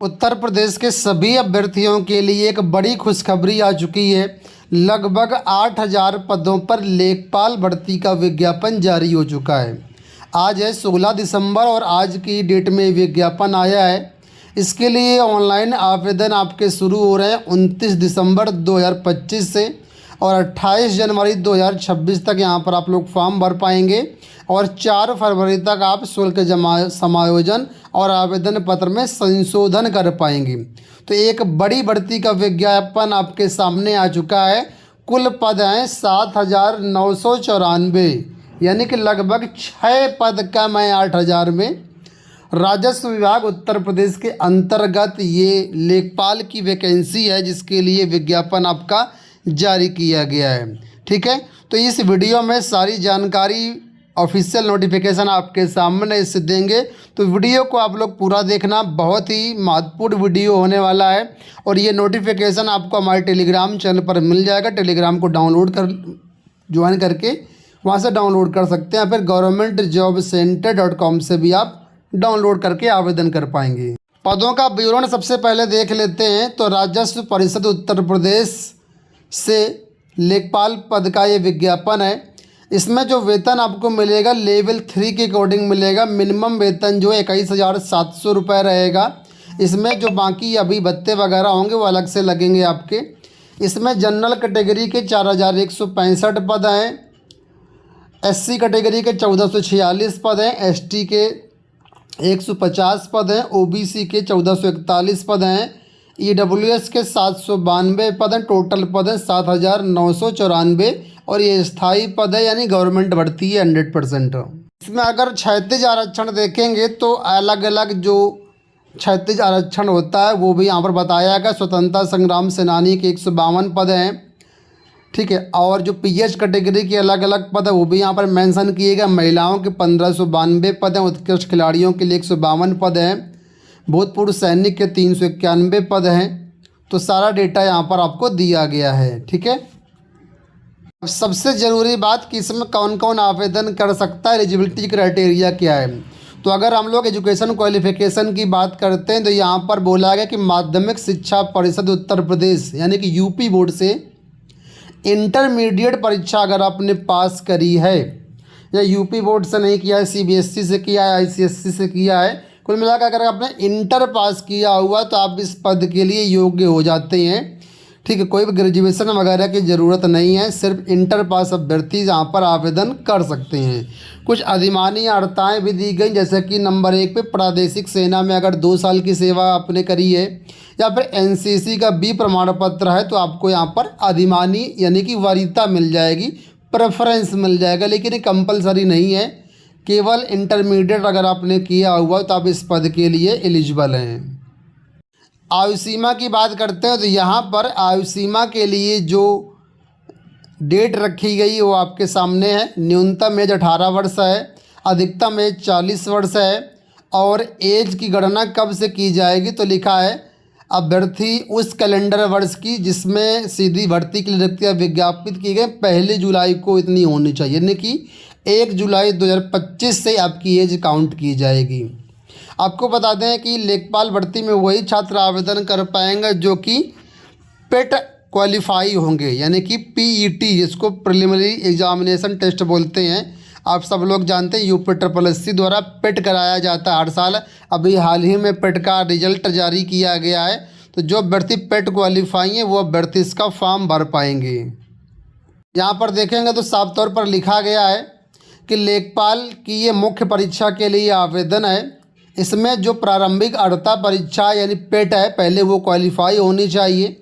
उत्तर प्रदेश के सभी अभ्यर्थियों के लिए एक बड़ी खुशखबरी आ चुकी है। लगभग 8,000 पदों पर लेखपाल भर्ती का विज्ञापन जारी हो चुका है। आज है 16 दिसंबर और आज की डेट में विज्ञापन आया है। इसके लिए ऑनलाइन आवेदन आपके शुरू हो रहे हैं 29 दिसंबर 2025 से और 28 जनवरी 2026 तक यहाँ पर आप लोग फॉर्म भर पाएंगे और 4 फरवरी तक आप शुल्क समायोजन और आवेदन पत्र में संशोधन कर पाएंगे। तो एक बड़ी भर्ती का विज्ञापन आपके सामने आ चुका है। कुल पद हैं 7,994, यानी कि लगभग 6 पद कम है 8,000 में। राजस्व विभाग उत्तर प्रदेश के अंतर्गत ये लेखपाल की वैकेंसी है जिसके लिए विज्ञापन आपका जारी किया गया है। ठीक है, तो इस वीडियो में सारी जानकारी ऑफिशियल नोटिफिकेशन आपके सामने इससे देंगे, तो वीडियो को आप लोग पूरा देखना। बहुत ही महत्वपूर्ण वीडियो होने वाला है और ये नोटिफिकेशन आपको हमारे टेलीग्राम चैनल पर मिल जाएगा। टेलीग्राम को डाउनलोड कर ज्वाइन करके वहाँ से डाउनलोड कर सकते हैं, फिर governmentjobcenter.com से भी आप डाउनलोड करके आवेदन कर पाएंगे। पदों का विवरण सबसे पहले देख लेते हैं। तो राजस्व परिषद उत्तर प्रदेश से लेखपाल पद का ये विज्ञापन है। इसमें जो वेतन आपको मिलेगा लेवल 3 के अकॉर्डिंग मिलेगा। मिनिमम वेतन जो है 21,700 रुपये रहेगा। इसमें जो बाकी अभी भत्ते वगैरह होंगे वो अलग से लगेंगे आपके। इसमें जनरल कैटेगरी के 4,165 पद हैं, SC कैटेगरी के 1,446 पद हैं, ST के 150 पद हैं, OBC के 1,441 पद हैं, EWS के 792 पद हैं। टोटल पद हैं 7,994 और ये स्थायी पद है, यानी गवर्नमेंट भर्ती है 100%। इसमें अगर क्षैतिज आरक्षण देखेंगे तो अलग अलग जो क्षैतिज आरक्षण होता है वो भी यहाँ पर बताया गया। स्वतंत्रता संग्राम सेनानी के 152 पद हैं। ठीक है, और जो PH कैटेगरी के अलग अलग पद है वो भी यहाँ पर मेंशन किए गए। महिलाओं के 1,592 पद हैं, उत्कृष्ट खिलाड़ियों के लिए 152 पद हैं, भूतपूर्व सैनिक के 391 पद हैं। तो सारा डेटा यहाँ पर आपको दिया गया है। ठीक है, अब सबसे ज़रूरी बात कि इसमें कौन कौन आवेदन कर सकता है, एलिजिबिलिटी क्राइटेरिया क्या है। तो अगर हम लोग एजुकेशन क्वालिफिकेशन की बात करते हैं तो यहाँ पर बोला गया कि माध्यमिक शिक्षा परिषद उत्तर प्रदेश यानी कि UP बोर्ड से इंटरमीडिएट परीक्षा अगर आपने पास करी है, या UP बोर्ड से नहीं किया है, CBSE से किया है, ICSE से किया है, कुल मिलाकर अगर आपने इंटर पास किया हुआ तो आप इस पद के लिए योग्य हो जाते हैं। ठीक है, कोई भी ग्रेजुएशन वगैरह की ज़रूरत नहीं है, सिर्फ इंटर पास अभ्यर्थी यहाँ पर आवेदन कर सकते हैं। कुछ अधिमानी अर्हताएँ भी दी गई, जैसे कि नंबर 1 पे प्रादेशिक सेना में अगर 2 साल की सेवा आपने करी है या फिर NCC का B प्रमाण पत्र है तो आपको यहाँ पर अधिमानी यानी कि वरीयता मिल जाएगी, प्रेफरेंस मिल जाएगा, लेकिन ये कंपलसरी नहीं है। केवल इंटरमीडिएट अगर आपने किया हुआ तो आप इस पद के लिए एलिजिबल हैं। आयु सीमा की बात करते हैं तो यहाँ पर आयु सीमा के लिए जो डेट रखी गई वो आपके सामने है। न्यूनतम एज 18 वर्ष है, अधिकतम एज 40 वर्ष है। और एज की गणना कब से की जाएगी तो लिखा है अभ्यर्थी उस कैलेंडर वर्ष की जिसमें सीधी भर्ती की रिक्तियाँ विज्ञापित की गई 1 जुलाई को इतनी होनी चाहिए, यानी कि 1 जुलाई 2025 से आपकी एज काउंट की जाएगी। आपको बता दें कि लेखपाल भर्ती में वही छात्र आवेदन कर पाएंगे जो कि पेट क्वालिफाई होंगे, यानी कि PET जिसको प्रिलिमिनरी एग्जामिनेशन टेस्ट बोलते हैं। आप सब लोग जानते हैं UPSSC द्वारा पेट कराया जाता है हर साल। अभी हाल ही में पेट का रिजल्ट जारी किया गया है, तो जो अभ्यर्थी पेट क्वालिफाई हैं वो अभ्यर्थी इसका फॉर्म भर पाएंगे। यहाँ पर देखेंगे तो साफ तौर पर लिखा गया है कि लेखपाल की ये मुख्य परीक्षा के लिए आवेदन है। इसमें जो प्रारंभिक अर्हता परीक्षा यानी पेट है पहले वो क्वालिफाई होनी चाहिए।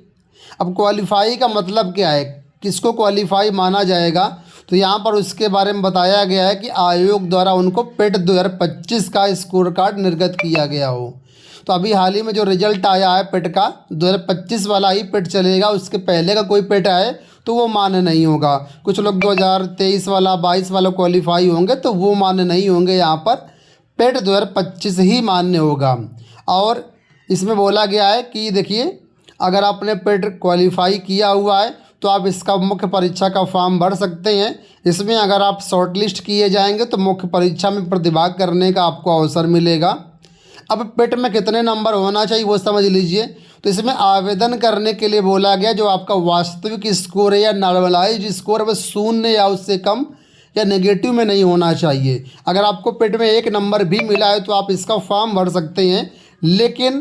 अब क्वालिफाई का मतलब क्या है, किसको क्वालिफाई माना जाएगा, तो यहाँ पर उसके बारे में बताया गया है कि आयोग द्वारा उनको पेट 2025 का स्कोर कार्ड निर्गत किया गया हो। तो अभी हाल ही में जो रिजल्ट आया है पेट का 2025 वाला ही पेट चलेगा, उसके पहले का कोई पेट आए तो वो मान्य नहीं होगा। कुछ लोग 2023 वाला 22 वाला क्वालिफाई होंगे तो वो मान्य नहीं होंगे, यहाँ पर पेट 2025 ही मान्य होगा। और इसमें बोला गया है कि देखिए अगर आपने पेट क्वालिफाई किया हुआ है तो आप इसका मुख्य परीक्षा का फॉर्म भर सकते हैं। इसमें अगर आप शॉर्ट लिस्ट किए जाएंगे तो मुख्य परीक्षा में प्रतिभाग करने का आपको अवसर मिलेगा। अब पिट में कितने नंबर होना चाहिए वो समझ लीजिए। तो इसमें आवेदन करने के लिए बोला गया जो आपका वास्तविक स्कोर है या नॉर्मलाइज स्कोर वह 0 या उससे कम या नेगेटिव में नहीं होना चाहिए। अगर आपको पिट में 1 नंबर भी मिला है तो आप इसका फॉर्म भर सकते हैं, लेकिन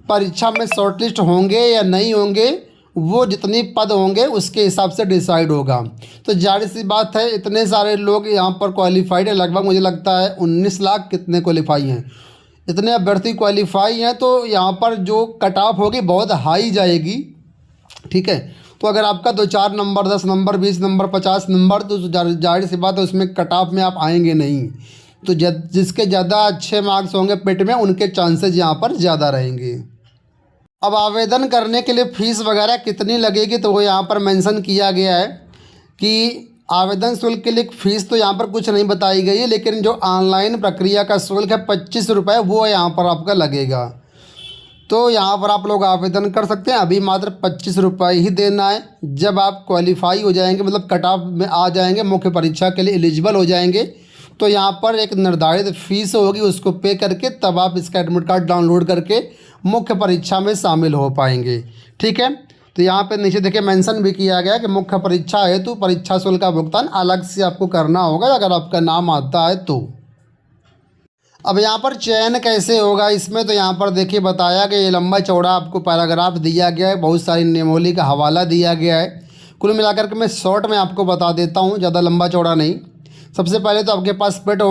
परीक्षा में शॉर्टलिस्ट होंगे या नहीं होंगे वो जितनी पद होंगे उसके हिसाब से डिसाइड होगा। तो जाहिर सी बात है इतने सारे लोग यहाँ पर क्वालिफाइड है, लगभग मुझे लगता है 19 लाख कितने क्वालिफाई हैं, इतने अभ्यर्थी क्वालिफाई हैं। तो यहाँ पर जो कट ऑफ होगी बहुत हाई जाएगी, ठीक है। तो अगर आपका 2-4 नंबर, 10 नंबर, 20 नंबर, 50 नंबर, तो जाहिर सी बात है उसमें कट ऑफ में आप आएंगे नहीं। तो जिसके ज़्यादा अच्छे मार्क्स होंगे पिट में उनके चांसेस यहाँ पर ज़्यादा रहेंगे। अब आवेदन करने के लिए फ़ीस वगैरह कितनी लगेगी तो वो यहाँ पर मेंशन किया गया है कि आवेदन शुल्क के लिए फ़ीस तो यहाँ पर कुछ नहीं बताई गई है, लेकिन जो ऑनलाइन प्रक्रिया का शुल्क है 25 रुपये वो यहाँ पर आपका लगेगा। तो यहाँ पर आप लोग आवेदन कर सकते हैं, अभी मात्र 25 रुपये ही देना है। जब आप क्वालिफाई हो जाएंगे, मतलब कट ऑफ में आ जाएंगे, मुख्य परीक्षा के लिए एलिजिबल हो जाएंगे, तो यहाँ पर एक निर्धारित फ़ीस होगी, उसको पे करके तब आप इसका एडमिट कार्ड डाउनलोड करके मुख्य परीक्षा में शामिल हो पाएंगे, ठीक है। तो यहाँ पे नीचे देखिए मेंशन भी किया गया कि मुख्य परीक्षा हेतु परीक्षा शुल्क का भुगतान अलग से आपको करना होगा अगर आपका नाम आता है तो। अब यहाँ पर चयन कैसे होगा इसमें, तो यहाँ पर देखिए बताया कि ये लंबा चौड़ा आपको पैराग्राफ दिया गया है, बहुत सारी नियमावली का हवाला दिया गया है। कुल मिलाकर के मैं शॉर्ट में आपको बता देता हूँ, ज़्यादा लंबा चौड़ा नहीं। सबसे पहले तो आपके पास पिट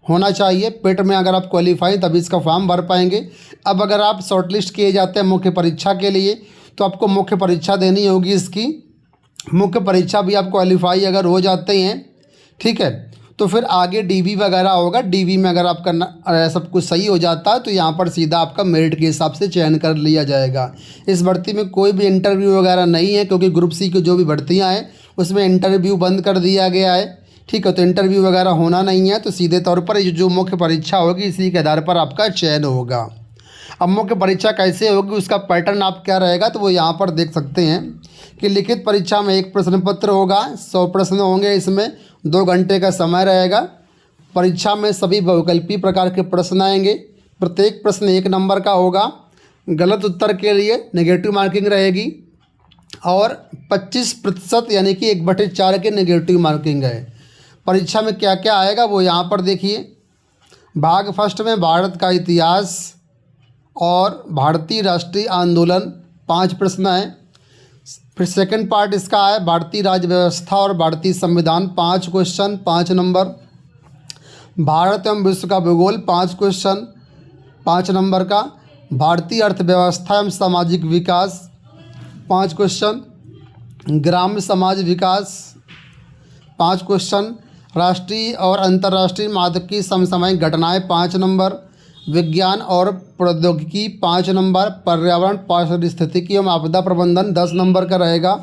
होना चाहिए। पिट में अगर आप क्वालिफाई तभी इसका फॉर्म भर पाएंगे। अब अगर आप शॉर्टलिस्ट किए जाते हैं मुख्य परीक्षा के लिए तो आपको मुख्य परीक्षा देनी होगी। इसकी मुख्य परीक्षा भी आप क्वालिफाई अगर हो जाते हैं, ठीक है, तो फिर आगे डीवी वगैरह होगा। डीवी में अगर आपका सब कुछ सही हो जाता है तो यहाँ पर सीधा आपका मेरिट के हिसाब से चयन कर लिया जाएगा। इस भर्ती में कोई भी इंटरव्यू वगैरह नहीं है, क्योंकि ग्रुप सी की जो भी भर्तियाँ हैं उसमें इंटरव्यू बंद कर दिया गया है, ठीक है। तो इंटरव्यू वगैरह होना नहीं है, तो सीधे तौर पर जो मुख्य परीक्षा होगी इसी के आधार पर आपका चयन होगा। अब मुख्य परीक्षा कैसे होगी उसका पैटर्न आप क्या रहेगा तो वो यहाँ पर देख सकते हैं कि लिखित परीक्षा में 1 प्रश्न पत्र होगा, 100 प्रश्न होंगे, इसमें 2 घंटे का समय रहेगा। परीक्षा में सभी बहुविकल्पीय प्रकार के प्रश्न आएंगे, प्रत्येक प्रश्न 1 नंबर का होगा। गलत उत्तर के लिए नेगेटिव मार्किंग रहेगी और 25% यानी कि 1/4 की नेगेटिव मार्किंग है। परीक्षा में क्या क्या आएगा वो यहाँ पर देखिए। भाग फर्स्ट में भारत का इतिहास और भारतीय राष्ट्रीय आंदोलन 5 प्रश्न हैं। फिर सेकंड पार्ट इसका है भारतीय राज्य व्यवस्था और भारतीय संविधान 5 क्वेश्चन 5 नंबर। भारत एवं विश्व का भूगोल 5 क्वेश्चन 5 नंबर का। भारतीय अर्थव्यवस्था एवं सामाजिक विकास 5 क्वेश्चन। ग्राम्य समाज विकास 5 क्वेश्चन। राष्ट्रीय और अंतर्राष्ट्रीय माध्यम की समसामयिक घटनाएं 5 नंबर। विज्ञान और प्रौद्योगिकी 5 नंबर। पर्यावरण पारिस्थितिकी एवं आपदा प्रबंधन 10 नंबर का रहेगा।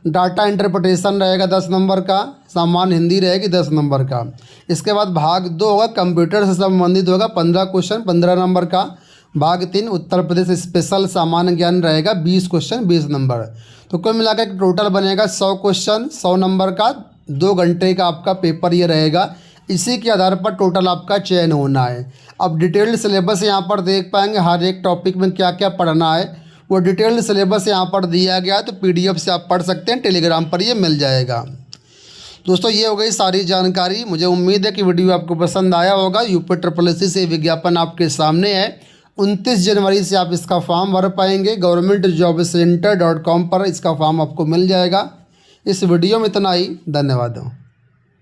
डाटा इंटरप्रिटेशन रहेगा 10 नंबर का। सामान्य हिंदी रहेगी 10 नंबर का। इसके बाद भाग 2 होगा कंप्यूटर से संबंधित होगा 15 क्वेश्चन 15 नंबर का। भाग 3 उत्तर प्रदेश स्पेशल सामान्य ज्ञान रहेगा 20 क्वेश्चन 20 नंबर। तो कुल मिलाकर टोटल बनेगा 100 क्वेश्चन 100 नंबर का। 2 घंटे का आपका पेपर ये रहेगा। इसी के आधार पर टोटल आपका चयन होना है। अब डिटेल्ड सिलेबस यहाँ पर देख पाएंगे, हर एक टॉपिक में क्या क्या पढ़ना है वो डिटेल्ड सिलेबस यहाँ पर दिया गया है। तो PDF से आप पढ़ सकते हैं, टेलीग्राम पर ये मिल जाएगा। दोस्तों ये हो गई सारी जानकारी। मुझे उम्मीद है कि वीडियो आपको पसंद आया होगा। UPSSSC से विज्ञापन आपके सामने है। 29 जनवरी से आप इसका फॉर्म भर पाएंगे। governmentjobcenter.com पर इसका फॉर्म आपको मिल जाएगा। इस वीडियो में इतना ही, धन्यवाद।